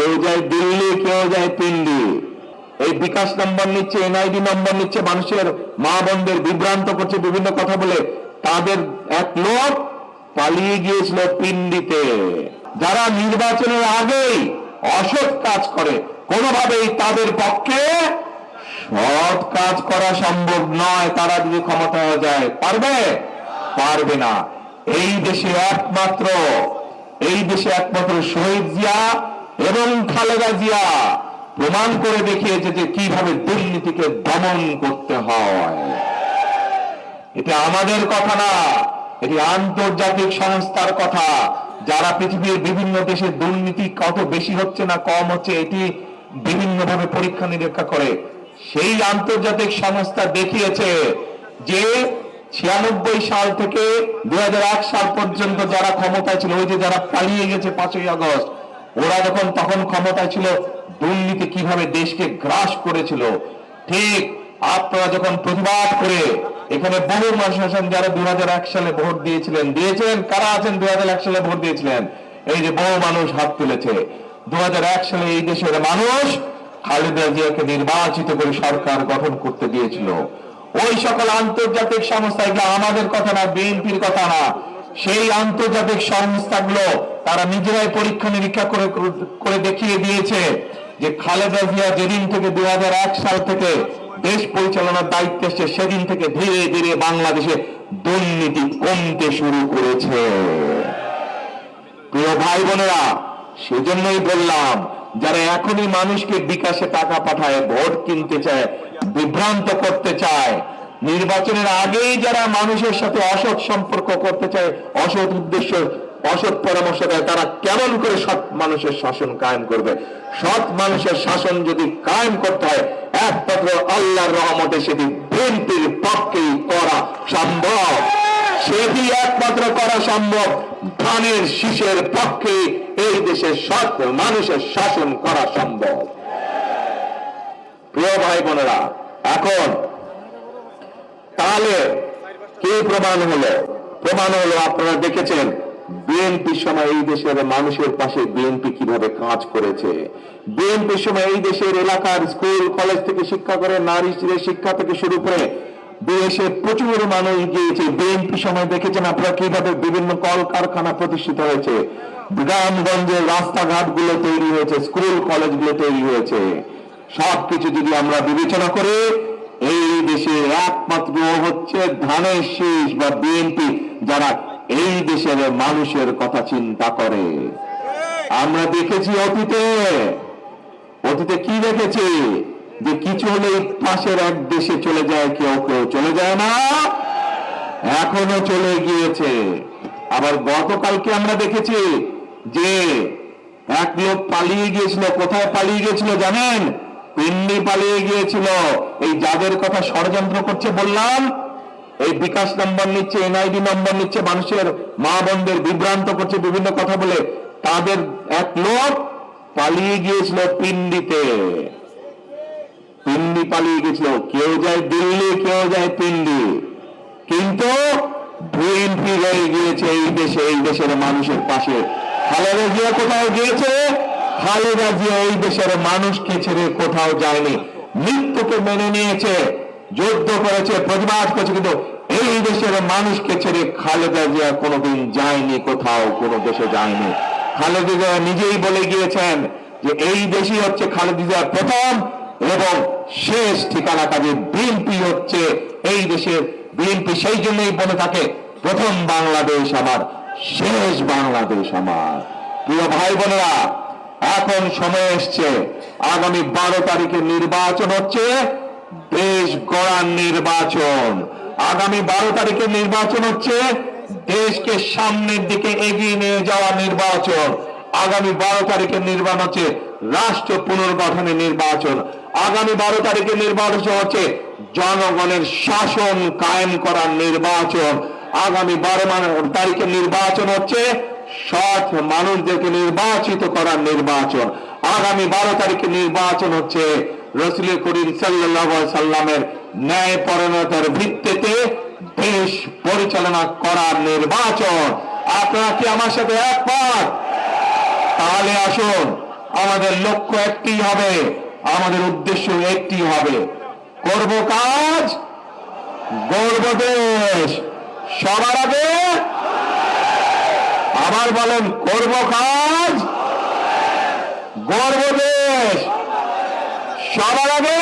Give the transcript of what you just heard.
কেউ যায় দিল্লি, কেউ যায় পিন্ডি। এই বিকাশ নম্বর নিচ্ছে, এনআইডি নম্বর নিচ্ছে, মানুষের মা বোনদের বিভ্রান্ত করছে বিভিন্ন কথা বলে। তাদের এক লোক পালিয়ে গিয়েছিল পিন্ডিতে। যারা নির্বাচনের আগেই অসৎ কাজ করে, কোনোভাবেই তাদের পক্ষে সৎ কাজ করা সম্ভব নয়। তারা যদি ক্ষমতায় যায়, পারবে? পারবে না। এই দেশে একমাত্র শহীদ জিয়া এবং খালেদা জিয়া প্রমাণ করে দেখিয়েছে যে কিভাবে দুর্নীতিকে দমন করতে হয়। এটা আমাদের কথা না, এটি আন্তর্জাতিক সংস্থার কথা। যারা পৃথিবীর বিভিন্ন দেশে দুর্নীতি কত বেশি হচ্ছে না কম হচ্ছে এটি বিভিন্নভাবে পরীক্ষা নিরীক্ষা করে, সেই আন্তর্জাতিক সংস্থা দেখিয়েছে যে 96 সাল থেকে 2001 সাল পর্যন্ত যারা ক্ষমতায় ছিল, ওই যে যারা পালিয়ে গেছে 5ই আগস্ট, ওরা যখন তখন ক্ষমতায় ছিল, দুর্নীতি কিভাবে দেশকে গ্রাস করেছিল। ঠিক আপনারা যখন প্রতিবাদ করে এখানে বহু মানুষ আছেন যারা 2001 সালে ভোট দিয়েছিলেন, কারা আছেন 2001 সালে ভোট দিয়েছিলেন? এই যে বহু মানুষ হাত তুলেছে। 2001 সালে এই দেশের মানুষ খালেদা জিয়াকে নির্বাচিত করে সরকার গঠন করতে দিয়েছিল। ওই সকল আন্তর্জাতিক সংস্থা, এগুলো আমাদের কথা না, বিএনপির কথা না, সেই আন্তর্জাতিক সংস্থাগুলো তারা নিজেরাই পরীক্ষা নিরীক্ষা করে দেখিয়ে দিয়েছে যে খালেদা জিয়া যেদিন থেকে 2001 সাল থেকে দেশ পরিচালনার দায়িত্ব এসেছে, সেদিন থেকে ধীরে ধীরে বাংলাদেশে দুর্নীতি কমতে শুরু করেছে। প্রিয় ভাই বোনেরা, সেজন্যই বললাম, যারা এখনই মানুষকে বিকাশে টাকা পাঠায়, ভোট কিনতে চায়, বিভ্রান্ত করতে চায়, নির্বাচনের আগেই যারা মানুষের সাথে অসৎ সম্পর্ক করতে চায়, অসৎ উদ্দেশ্য, অসৎ পরামর্শ দেয়, তারা কেমন করে সৎ মানুষের শাসন কায়েম করবে? সৎ মানুষের শাসন যদি কায়েম করতে হয়, একমাত্র আল্লাহর রহমতে সেটি বিএনপির পক্ষেই করা সম্ভব। সেটি একমাত্র করা সম্ভব ধানের শীষের পক্ষে এই দেশের সৎ মানুষের শাসন করা সম্ভব। প্রিয় ভাই বোনেরা, এখন তাহলে কি প্রমাণ হলো? প্রমাণ হলো আপনারা দেখেছেন বিএনপির সময় এই দেশের মানুষের পাশে বিএনপি কিভাবে কাজ করেছে। বিএনপির সময় এই দেশের এলাকার স্কুল কলেজ থেকে শিক্ষা করে, নারী শিক্ষা থেকে শুরু করে দেশে প্রচুর মানুষ গিয়েছে। বিএনপি সময় দেখেছেন আপনারা কিভাবে বিভিন্ন কলকারখানা প্রতিষ্ঠিত হয়েছে, গ্রামগঞ্জের রাস্তাঘাট গুলো তৈরি হয়েছে, স্কুল কলেজ গুলো তৈরি হয়েছে। সবকিছু যদি আমরা বিবেচনা করি, এই দেশে একমাত্র হচ্ছে ধানের শীষ বা বিএনপি যারা এই দেশের মানুষের কথা চিন্তা করে। আমরা দেখেছি অতীতে কি দেখেছি যে কিছু হলে পাশের এক দেশে চলে যায়, কেউ চলে যায় না, এখনো চলে গিয়েছে। আবার গতকালকে আমরা দেখেছি যে এক লোক পালিয়ে গিয়েছিল। কোথায় পালিয়ে গিয়েছিল জানেন? পিন্ডি পালিয়ে গিয়েছিল। এই যাদের কথা ষড়যন্ত্র করছে বললাম, এই বিকাশ নম্বর নিচ্ছে, এনআইডি নম্বর নিচ্ছে, মানুষের মা বোনদের বিভ্রান্ত করছে বিভিন্ন কথা বলে, তাদের এক লোক পালিয়ে গিয়েছিল পিন্ডিতে। পিন্ডি পালিয়ে গেছিল। কেউ যায় দিল্লি, কেউ যায় পিন্ডি, কিন্তু বিএনপি রয়ে গিয়েছে এই দেশের মানুষের পাশে। খালেদা জিয়া কোথাও গিয়েছে? খালেদা জিয়া এই দেশের মানুষকে ছেড়ে কোথাও যায়নি। মৃত্যুকে মেনে নিয়েছে, যুদ্ধ করেছে, প্রতিবাদ করেছে, কিন্তু এই দেশের মানুষকে ছেড়ে খালেদা জিয়া কোনোদিন যায়নি, কোথাও কোনো দেশে যায়নি। খালেদা জিয়া নিজেই বলে গিয়েছেন যে এই দেশই হচ্ছে খালেদা জিয়ার প্রথম এবং শেষ ঠিকানা। কাজে বিএনপি হচ্ছে এই দেশের, বিএনপি সেই জন্যই বলে থাকে প্রথম বাংলাদেশ আমার, শেষ বাংলাদেশ আমার। প্রিয় ভাই বোনেরা, এখন সময় এসছে, আগামী 12 তারিখে নির্বাচন হচ্ছে, দেশ গড়ার নির্বাচন। আগামী 12 তারিখে নির্বাচন হচ্ছে দেশকে সামনের দিকে এগিয়ে নিয়ে যাওয়া নির্বাচন। আগামী 12 তারিখের নির্বাচন হচ্ছে রাষ্ট্র পুনর্গঠনের নির্বাচন। আগামী 12 তারিখের নির্বাচন হচ্ছে জনগণের শাসন কায়েম করার নির্বাচন। আগামী 12 তারিখের নির্বাচন হচ্ছে সৎ মানুষদেরকে নির্বাচিত করার নির্বাচন। আগামী 12 তারিখের নির্বাচন হচ্ছে রাসূল করিম সাল্লাল্লাহু আলাইহি সাল্লামের ন্যায় পরায়ণতার ভিত্তিতে দেশ পরিচালনা করার নির্বাচন। আপনারা কি আমার সাথে একমত? তাহলে আসুন আমাদের লক্ষ্য একটি হবে, আমাদের উদ্দেশ্য একটি হবে, করব কাজ, গড়ব দেশ। সবার আগে আবার বলেন, করব কাজ, গড়ব দেশ। সবার আগে